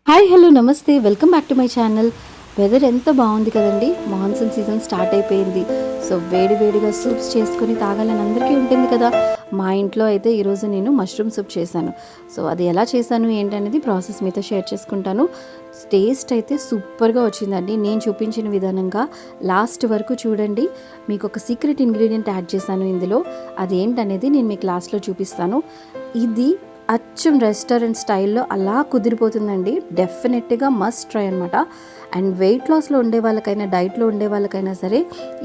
Hi hello నమస్తే welcome back to my channel. Weather ఎంత బాగుంది కదండి. మాన్సూన్ సీజన్ స్టార్ట్ అయిపోయింది. సో వేడివేడిగా సూప్స్ చేసుకొని తాగాలని అందరికీ ఉంటుంది కదా. మా ఇంట్లో అయితే ఈరోజు నేను మష్రూమ్ సూప్ చేశాను. సో అది ఎలా చేశాను ఏంటనేది ప్రాసెస్ మీతో షేర్ చేసుకుంటాను. టేస్ట్ అయితే సూపర్గా వచ్చిందండి. నేను చూపించిన విధానంగా లాస్ట్ వరకు చూడండి. మీకు ఒక సీక్రెట్ ఇంగ్రీడియంట్ యాడ్ చేశాను ఇందులో. అదేంటనేది నేను మీకు లాస్ట్లో చూపిస్తాను. ఇది అచ్చం రెస్టారెంట్ స్టైల్లో అలా కుదిరిపోతుందండి. డెఫినెట్గా మస్ట్ ట్రై అనమాట. అండ్ వెయిట్ లాస్లో ఉండే వాళ్ళకైనా డైట్లో ఉండే వాళ్ళకైనా సరే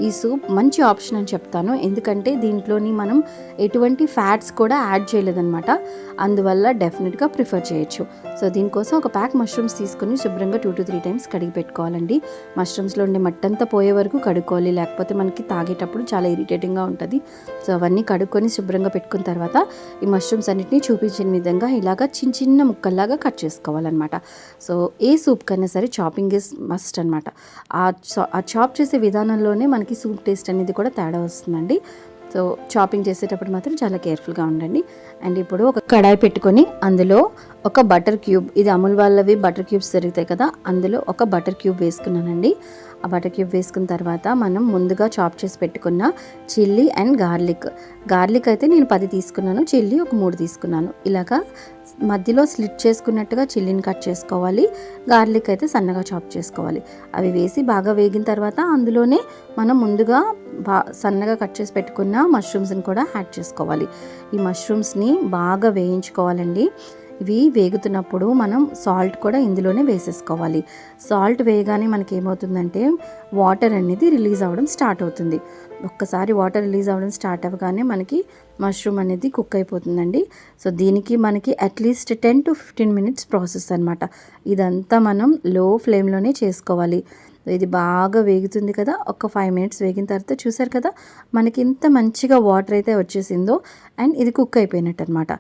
ఈ సూప్ మంచి ఆప్షన్ అని చెప్తాను. ఎందుకంటే దీంట్లోని మనం ఎటువంటి ఫ్యాట్స్ కూడా యాడ్ చేయలేదన్నమాట. అందువల్ల డెఫినెట్గా ప్రిఫర్ చేయొచ్చు. సో దీనికోసం ఒక ప్యాక్ మష్రూమ్స్ తీసుకుని శుభ్రంగా 2 to 3 టైమ్స్ కడిగి పెట్టుకోవాలండి. మష్రూమ్స్లో ఉండే మట్టంతా పోయే వరకు కడుక్కోవాలి, లేకపోతే మనకి తాగేటప్పుడు చాలా ఇరిటేటింగ్గా ఉంటుంది. సో అవన్నీ కడుక్కొని శుభ్రంగా పెట్టుకున్న తర్వాత ఈ మష్రూమ్స్ అన్నిటినీ చూపించిన విధంగా ఇలాగా చిన్న చిన్న ముక్కల్లాగా కట్ చేసుకోవాలన్నమాట. సో ఏ సూప్ కన్నా సరే చాపింగ్ ఇస్ మస్ట్ అనమాట. ఆ చాప్ చేసే విధానంలోనే మనకి సూప్ టేస్ట్ అనేది కూడా తేడా వస్తుందండి. సో చాపింగ్ చేసేటప్పుడు మాత్రం చాలా కేర్ఫుల్గా ఉండండి. అండ్ ఇప్పుడు ఒక కడాయి పెట్టుకొని అందులో ఒక బటర్ క్యూబ్, ఇది అమూల్ వాళ్ళవి బటర్ క్యూబ్స్ దొరుకుతాయి కదా, అందులో ఒక బటర్ క్యూబ్ వేసుకున్నానండి. ఆ బటర్ క్యూబ్ వేసుకున్న తర్వాత మనం ముందుగా చాప్ చేసి పెట్టుకున్న చిల్లీ అండ్ గార్లిక్ అయితే నేను 10 తీసుకున్నాను, చిల్లీ ఒక 3 తీసుకున్నాను. ఇలాగా మధ్యలో స్లిట్ చేసుకున్నట్టుగా చిల్లీని కట్ చేసుకోవాలి. గార్లిక్ అయితే సన్నగా చాప్ చేసుకోవాలి. అవి వేసి బాగా వేగిన తర్వాత అందులోనే మనం ముందుగా సన్నగా కట్ చేసి పెట్టుకున్న మష్రూమ్స్ని కూడా యాడ్ చేసుకోవాలి. ఈ మష్రూమ్స్ని బాగా వేయించుకోవాలండి. ఇవి వేగుతున్నప్పుడు మనం సాల్ట్ కూడా ఇందులోనే వేసేసుకోవాలి. సాల్ట్ వేయగానే మనకి ఏమవుతుందంటే వాటర్ అనేది రిలీజ్ అవ్వడం స్టార్ట్ అవుతుంది. ఒక్కసారి వాటర్ రిలీజ్ అవ్వడం స్టార్ట్ అవ్వగానే మనకి మష్రూమ్ అనేది కుక్ అయిపోతుందండి. సో దీనికి మనకి అట్లీస్ట్ 10 to 15 minutes ప్రాసెస్ అనమాట. ఇదంతా మనం లో ఫ్లేమ్లోనే చేసుకోవాలి. ఇది బాగా వేగుతుంది కదా. ఒక 5 minutes వేగిన తర్వాత చూసారు కదా మనకి ఇంత మంచిగా వాటర్ అయితే వచ్చేసిందో, అండ్ ఇది కుక్ అయిపోయినట్టు అనమాట.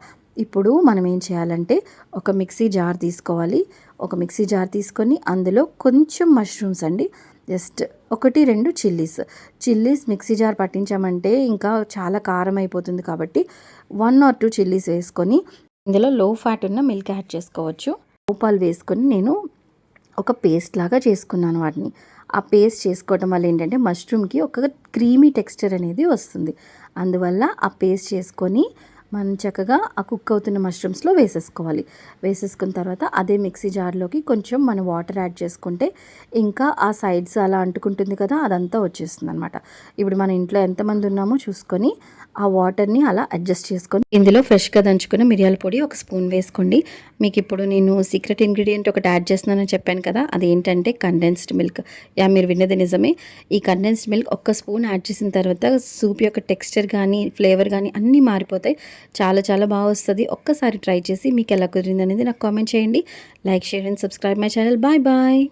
ఇప్పుడు మనం ఏం చేయాలంటే ఒక మిక్సీ జార్ తీసుకోవాలి. ఒక మిక్సీ జార్ తీసుకొని అందులో కొంచెం మష్రూమ్స్ అండి, జస్ట్ 1-2 చిల్లీస్ మిక్సీ జార్ పట్టించామంటే ఇంకా చాలా కారం అయిపోతుంది. కాబట్టి 1 or 2 చిల్లీస్ వేసుకొని ఇందులో లో ఫ్యాట్ ఉన్న మిల్క్ యాడ్ చేసుకోవచ్చు. పాలు వేసుకొని నేను ఒక పేస్ట్ లాగా చేసుకున్నాను వాటిని. ఆ పేస్ట్ చేసుకోవడం వల్ల ఏంటంటే మష్రూమ్కి ఒక క్రీమీ టెక్స్చర్ అనేది వస్తుంది. అందువల్ల ఆ పేస్ట్ చేసుకొని మనం చక్కగా ఆ కుక్ అవుతున్న మష్రూమ్స్లో వేసేసుకోవాలి. వేసేసుకున్న తర్వాత అదే మిక్సీ జార్లోకి కొంచెం మనం వాటర్ యాడ్ చేసుకుంటే ఇంకా ఆ సైడ్స్ అలా అంటుకుంటుంది కదా, అదంతా వచ్చేస్తుంది అనమాట. ఇప్పుడు మన ఇంట్లో ఎంతమంది ఉన్నామో చూసుకొని ఆ వాటర్ని అలా అడ్జస్ట్ చేసుకొని ఇందులో ఫ్రెష్గా దంచుకున్న మిరియాల పొడి 1 స్పూన్ వేసుకోండి. మీకు ఇప్పుడు నేను సీక్రెట్ ఇంగ్రీడియంట్ ఒకటి యాడ్ చేస్తున్నానని చెప్పాను కదా, అదేంటంటే కండెన్స్డ్ మిల్క్. మీరు విన్నది నిజమే. ఈ కండెన్స్డ్ మిల్క్ 1 స్పూన్ యాడ్ చేసిన తర్వాత సూప్ యొక్క టెక్స్చర్ కానీ ఫ్లేవర్ కానీ అన్నీ మారిపోతాయి. చాలా చాలా బాగా వస్తుంది. ఒక్కసారి ట్రై చేసి మీకు ఎలా కుదిరింది అనేది నాకు కామెంట్ చేయండి. Like, share and subscribe my channel. Bye bye.